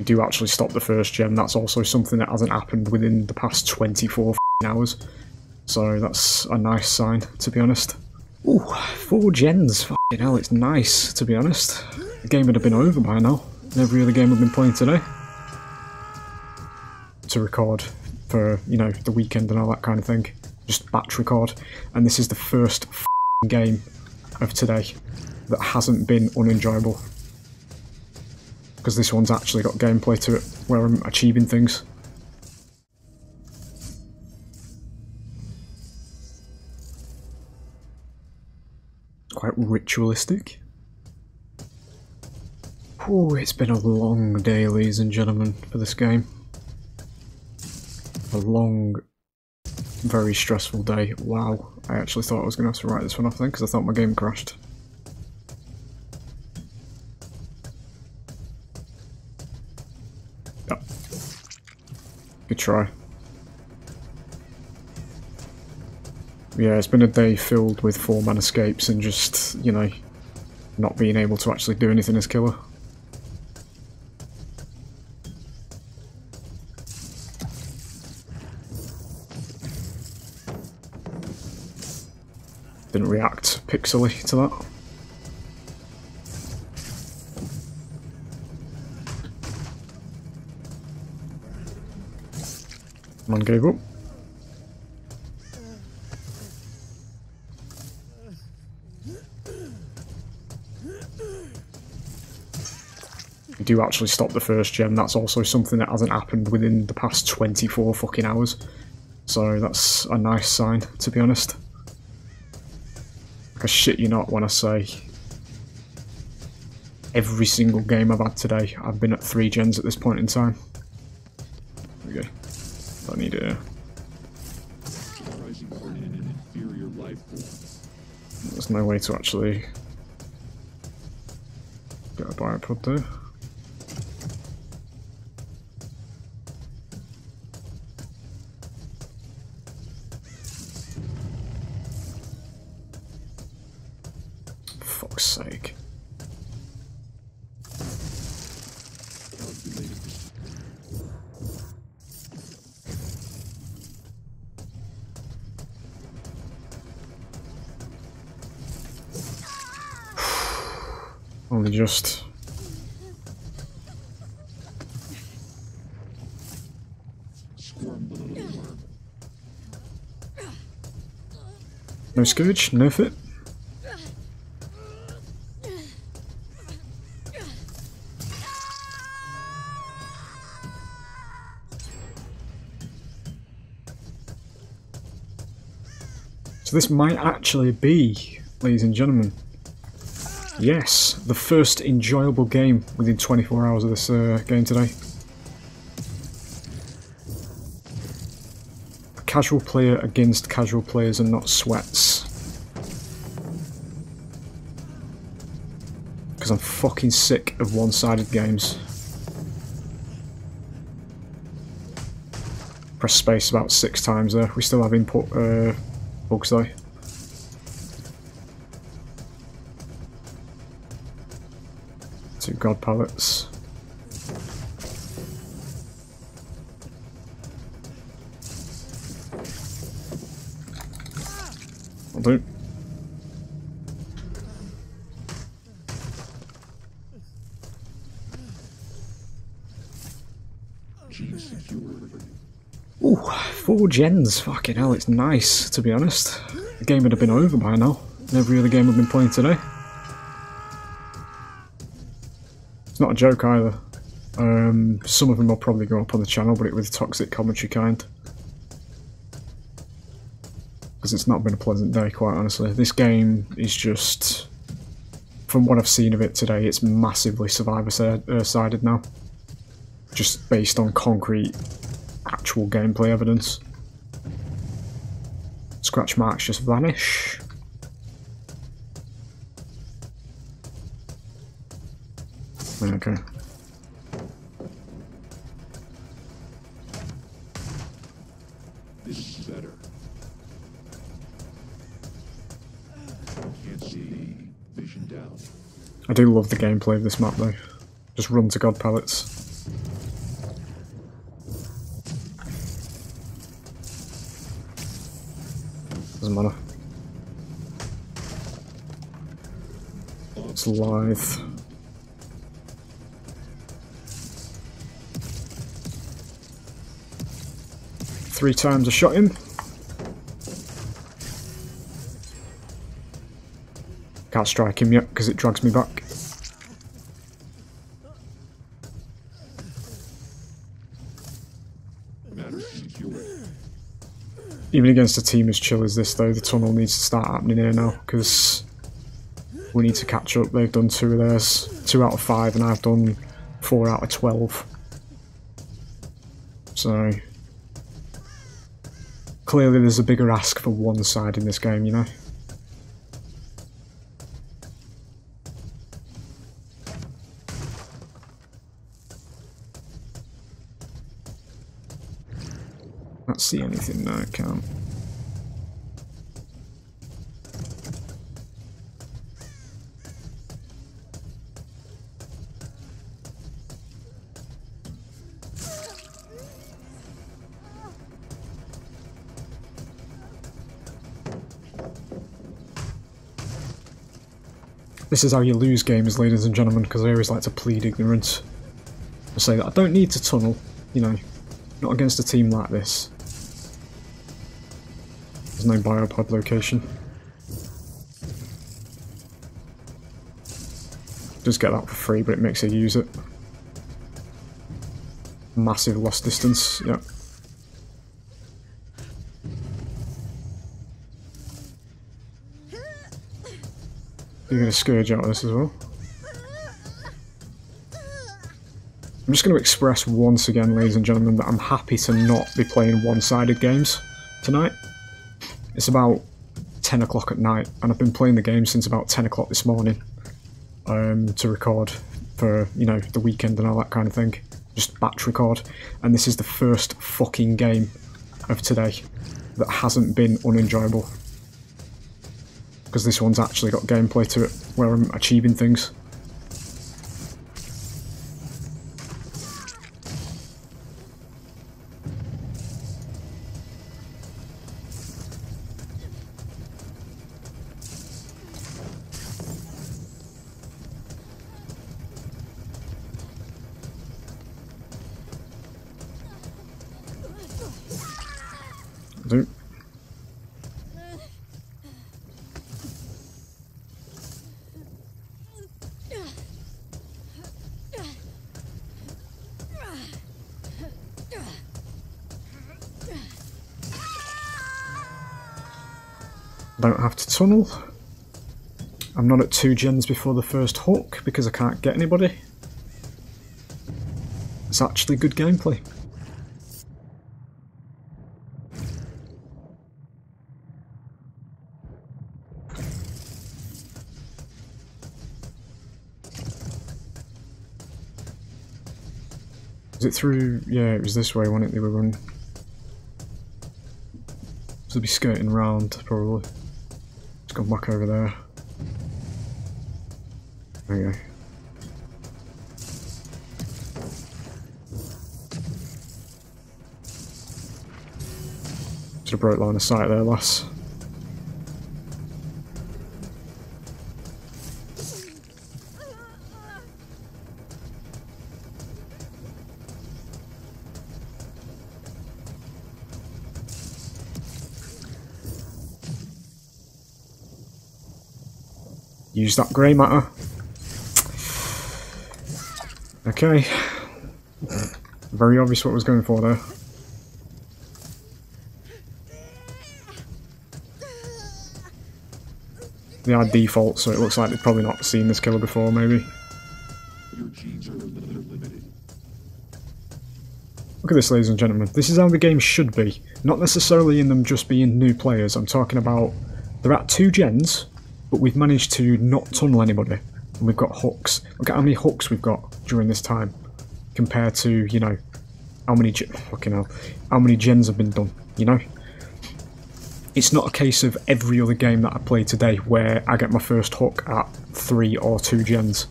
you do actually stop the first gen, that's also something that hasn't happened within the past 24 hours. So that's a nice sign, to be honest. Ooh, 4 gens, fucking hell, it's nice, to be honest. The game would have been over by now, in every other game I've been playing today. To record for, you know, the weekend and all that kind of thing. Just batch record. And this is the first game of today that hasn't been unenjoyable. Because this one's actually got gameplay to it, where I'm achieving things. Quite ritualistic. Ooh, it's been a long day, ladies and gentlemen, for this game. A long, very stressful day. Wow, I actually thought I was going to have to write this one off then, because I thought my game crashed. Yep. Good try. Yeah, it's been a day filled with 4-man escapes and just, you know, not being able to actually do anything as killer. Didn't react pixely to that. Man gave up. You do actually stop the first gen, that's also something that hasn't happened within the past 24 fucking hours. So that's a nice sign, to be honest. I shit you not when I say every single game I've had today, I've been at 3 gens at this point in time. There we go. I need a... There's no way to actually get a biopod there. Fuck's sake. Only just. No scourge, no fit. So this might actually be, ladies and gentlemen, yes, the first enjoyable game within 24 hours of this game today. A casual player against casual players and not sweats. Because I'm fucking sick of one-sided games. Press space about 6 times there. We still have input bugs though. Two god pallets. I'll do. Ooh, 4 gens, fucking hell, it's nice, to be honest. The game would have been over by now, in every other game I've been playing today. It's not a joke either. Some of them will probably go up on the channel, but it was toxic commentary kind. Because it's not been a pleasant day, quite honestly. This game is just, from what I've seen of it today, it's massively survivor-sided now. Just based on concrete, actual gameplay evidence. Scratch marks just vanish. Okay. This is better. Can't see. Vision down. I do love the gameplay of this map though. Just run to god pallets. Doesn't matter. It's live. Three times I shot him. Can't strike him yet because it drags me back. Even against a team as chill as this though, the tunnel needs to start happening here now because we need to catch up. They've done 2 of theirs, 2 out of 5, and I've done 4 out of 12. So clearly there's a bigger ask for one side in this game, you know? Can't see anything, no I can't. This is how you lose games, ladies and gentlemen, because I always like to plead ignorance. I say that I don't need to tunnel, you know, not against a team like this. There's no biopod location. Just get that for free, but it makes you use it. Massive lost distance, yep. You're going to scourge out of this as well. I'm just going to express once again, ladies and gentlemen, that I'm happy to not be playing one-sided games tonight. It's about 10 o'clock at night, and I've been playing the game since about 10 o'clock this morning to record for, you know, the weekend and all that kind of thing. Just batch record. And this is the first fucking game of today that hasn't been unenjoyable. Because this one's actually got gameplay to it, where I'm achieving things. Do. Don't have to tunnel. I'm not at 2 gens before the first hook because I can't get anybody. It's actually good gameplay. Was it through? Yeah, it was this way, wasn't it? They were running. So they'll be skirting round, probably. Let's go back over there. There you go. Should have broke line of sight there, lass. Use that grey matter. Okay. Very obvious what I was going for there. They are default, so it looks like they've probably not seen this killer before, maybe. Your genes are limited. Look at this, ladies and gentlemen. This is how the game should be. Not necessarily in them just being new players. I'm talking about they're at 2 gens, but we've managed to not tunnel anybody. And we've got hooks. Look at how many hooks we've got during this time. Compared to, you know, how many gens have been done, you know? It's not a case of every other game that I play today where I get my first hook at 3 or 2 gens.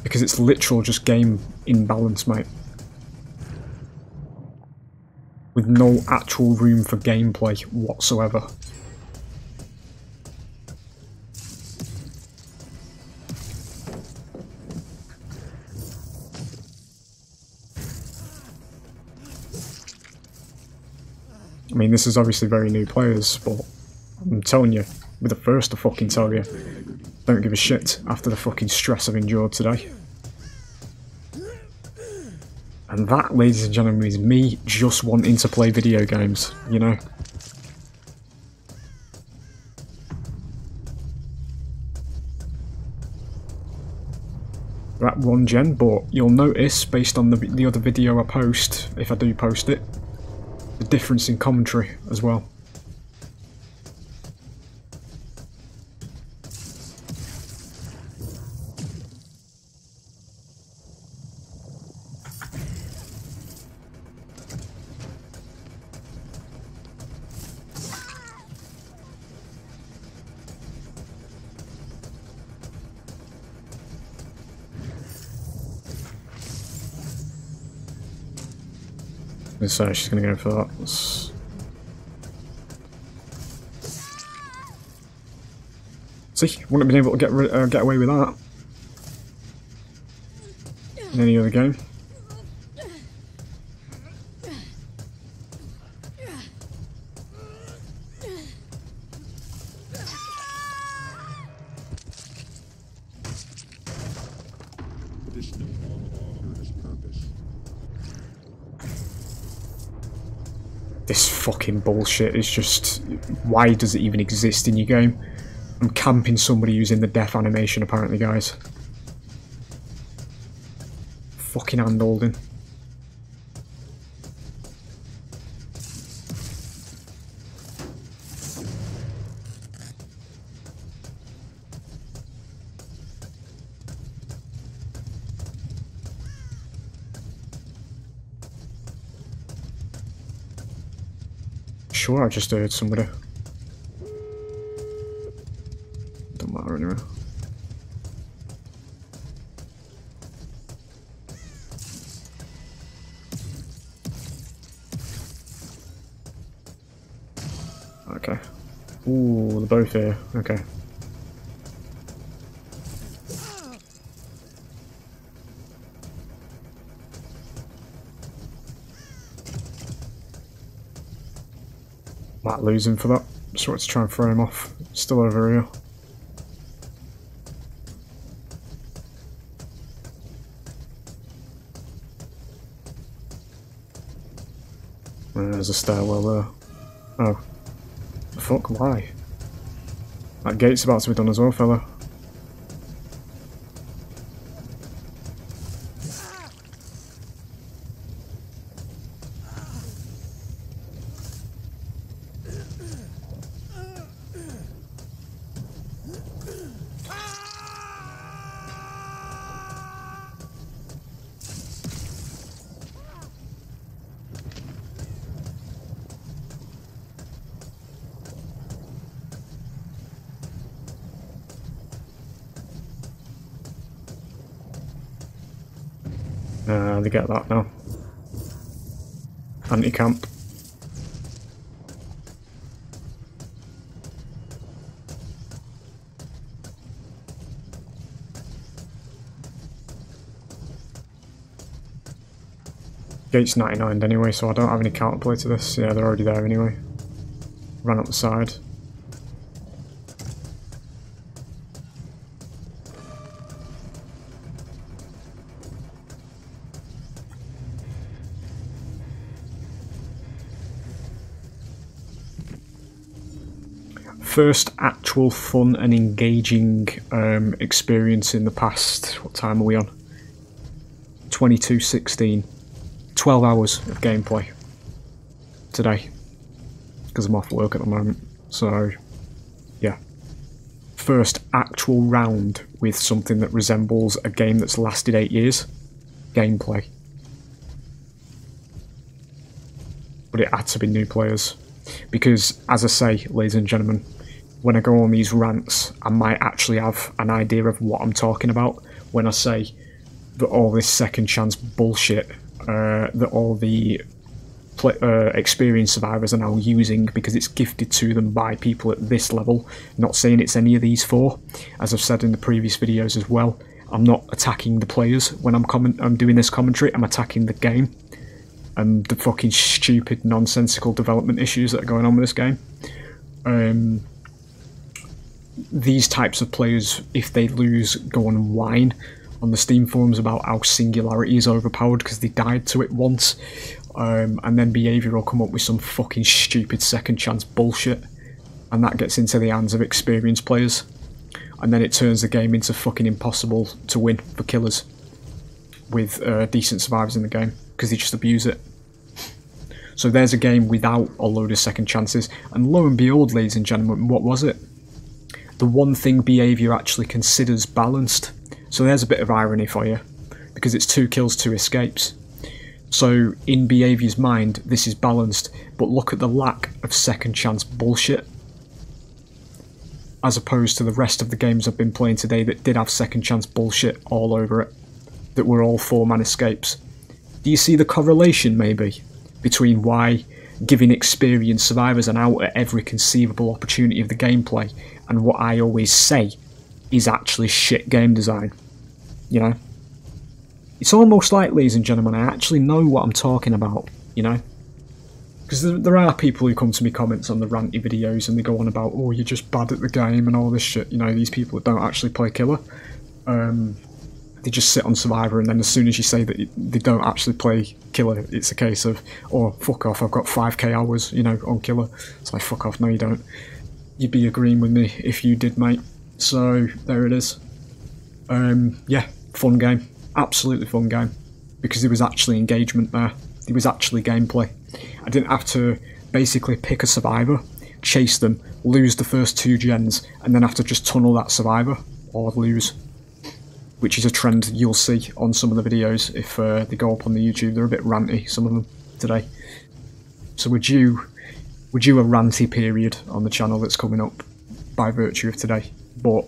Because it's literal just game imbalance, mate. With no actual room for gameplay whatsoever. I mean, this is obviously very new players, but I'm telling you, we're the first to fucking tell you, don't give a shit after the fucking stress I've endured today. And that, ladies and gentlemen, is me just wanting to play video games, you know? We're at 1 gen, but you'll notice, based on the other video I post, if I do post it, the difference in commentary as well. So she's going to go for that. See, wouldn't have been able to get away with that in any other game. This no longer has purpose. This fucking bullshit is just... Why does it even exist in your game? I'm camping somebody using the death animation apparently, guys. Fucking hand holding. Sure, I just heard somebody. Don't matter anyway. Okay. Ooh, they're both here. Okay. Might lose him for that. Just wanted to try and throw him off. Still over here. There's a stairwell there. Oh. The fuck, why? That gate's about to be done as well, fella. They get that now. Anti-camp. Gate's 99 anyway, so I don't have any counterplay to this. Yeah, they're already there anyway. Ran up the side. First actual fun and engaging experience in the past, what time are we on? 22:16. 12 hours of gameplay today, because I'm off work at the moment, so yeah. First actual round with something that resembles a game that's lasted 8 years. Gameplay. But it had to be new players, because as I say, ladies and gentlemen, when I go on these rants, I might actually have an idea of what I'm talking about when I say that all this second chance bullshit that all the experienced survivors are now using because it's gifted to them by people at this level. Not saying it's any of these four. As I've said in the previous videos as well, I'm not attacking the players when I'm doing this commentary, I'm attacking the game. and the fucking stupid, nonsensical development issues that are going on with this game. These types of players, if they lose, go and whine on the Steam forums about how Singularity is overpowered because they died to it once, and then Behaviour will come up with some fucking stupid second chance bullshit, and that gets into the hands of experienced players, and then it turns the game into fucking impossible to win for killers with decent survivors in the game because they just abuse it. So there's a game without a load of second chances, and lo and behold, ladies and gentlemen, what was it? The one thing Behaviour actually considers balanced. So there's a bit of irony for you, because it's 2 kills, 2 escapes. So in Behaviour's mind, this is balanced, but look at the lack of second chance bullshit, as opposed to the rest of the games I've been playing today that did have second chance bullshit all over it, that were all 4-man escapes. Do you see the correlation, maybe, between why giving experienced survivors an out at every conceivable opportunity of the gameplay and what I always say is actually shit game design? You know? It's almost like, ladies and gentlemen, I actually know what I'm talking about, you know? Because there are people who come to me comments on the ranty videos and they go on about, oh, you're just bad at the game and all this shit, you know, these people that don't actually play Killer. They just sit on Survivor, and then as soon as you say that they don't actually play Killer, it's a case of, oh, fuck off, I've got 5k hours, you know, on Killer. It's like, fuck off, no you don't. You'd be agreeing with me if you did, mate. So, there it is. Yeah, fun game. Absolutely fun game. Because there was actually engagement there. There was actually gameplay. I didn't have to basically pick a survivor, chase them, lose the first 2 gens, and then have to just tunnel that survivor, or lose. Which is a trend you'll see on some of the videos if they go up on the YouTube. They're a bit ranty, some of them, today. So we're due a ranty period on the channel that's coming up by virtue of today. But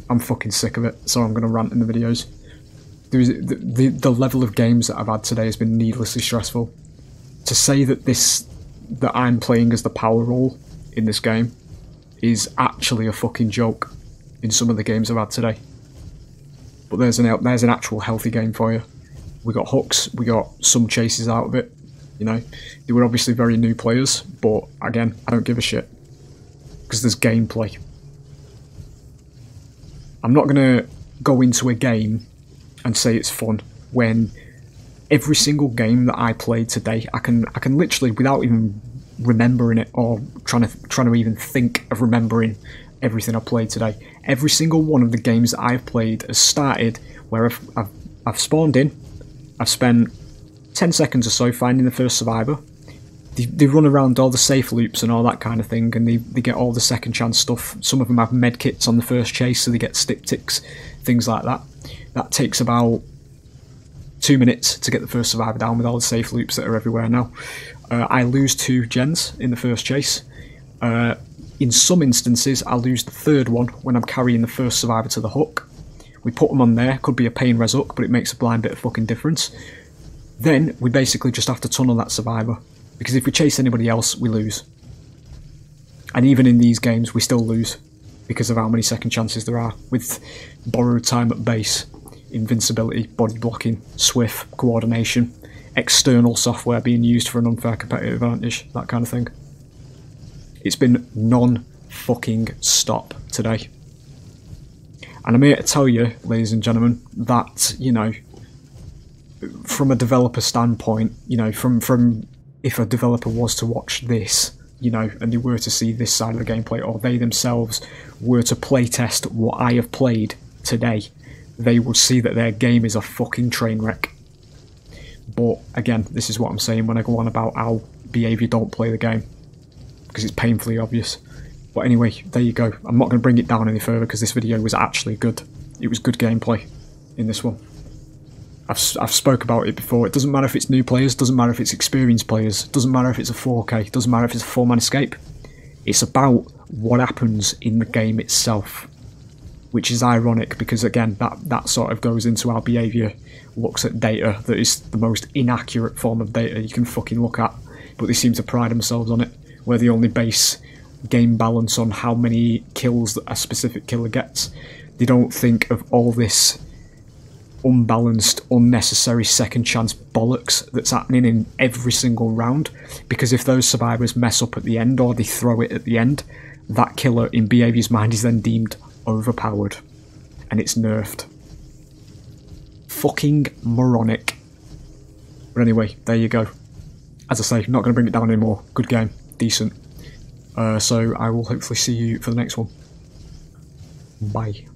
I'm fucking sick of it, so I'm going to rant in the videos. The level of games that I've had today has been needlessly stressful. To say that I'm playing as the power role in this game is actually a fucking joke in some of the games I've had today. But there's an actual healthy game for you. We got hooks, we got some chases out of it, you know. They were obviously very new players, but again, I don't give a shit. Because there's gameplay. I'm not going to go into a game and say it's fun when every single game that I played today, I can literally, without even remembering it or trying to even think of remembering everything I played today, every single one of the games that I've played has started where I've spawned in, I've spent 10 seconds or so finding the first survivor. They run around all the safe loops and all that kind of thing, and they get all the second chance stuff. Some of them have med kits on the first chase, so they get styptics, things like that. That takes about 2 minutes to get the first survivor down with all the safe loops that are everywhere now. I lose 2 gens in the first chase. In some instances, I lose the 3rd one when I'm carrying the first survivor to the hook. We put them on there, could be a pain res hook, but it makes a blind bit of fucking difference. Then, we basically just have to tunnel that survivor, because if we chase anybody else, we lose. And even in these games, we still lose, because of how many second chances there are, with borrowed time at base, invincibility, body blocking, swift, coordination, external software being used for an unfair competitive advantage, that kind of thing. It's been non-fucking stop today. And I'm here to tell you, ladies and gentlemen, that, you know, from a developer standpoint, you know, from if a developer was to watch this, you know, and they were to see this side of the gameplay, or they themselves were to playtest what I have played today, they would see that their game is a fucking train wreck. But, again, this is what I'm saying when I go on about how Behaviour don't play the game, because it's painfully obvious. But anyway, there you go. I'm not going to bring it down any further because this video was actually good. It was good gameplay in this one. I've spoke about it before. It doesn't matter if it's new players, doesn't matter if it's experienced players, doesn't matter if it's a 4K, doesn't matter if it's a 4-man escape. It's about what happens in the game itself, which is ironic because, again, that sort of goes into how Behaviour looks at data that is the most inaccurate form of data you can fucking look at, but they seem to pride themselves on it, where they only base game balance on how many kills that a specific killer gets. They don't think of all this unbalanced, unnecessary second chance bollocks that's happening in every single round, because if those survivors mess up at the end or they throw it at the end, that killer in Behavior's mind is then deemed overpowered and it's nerfed. Fucking moronic. But anyway, there you go. As I say, not going to bring it down anymore. Good game. Decent. So I will hopefully see you for the next one. Bye.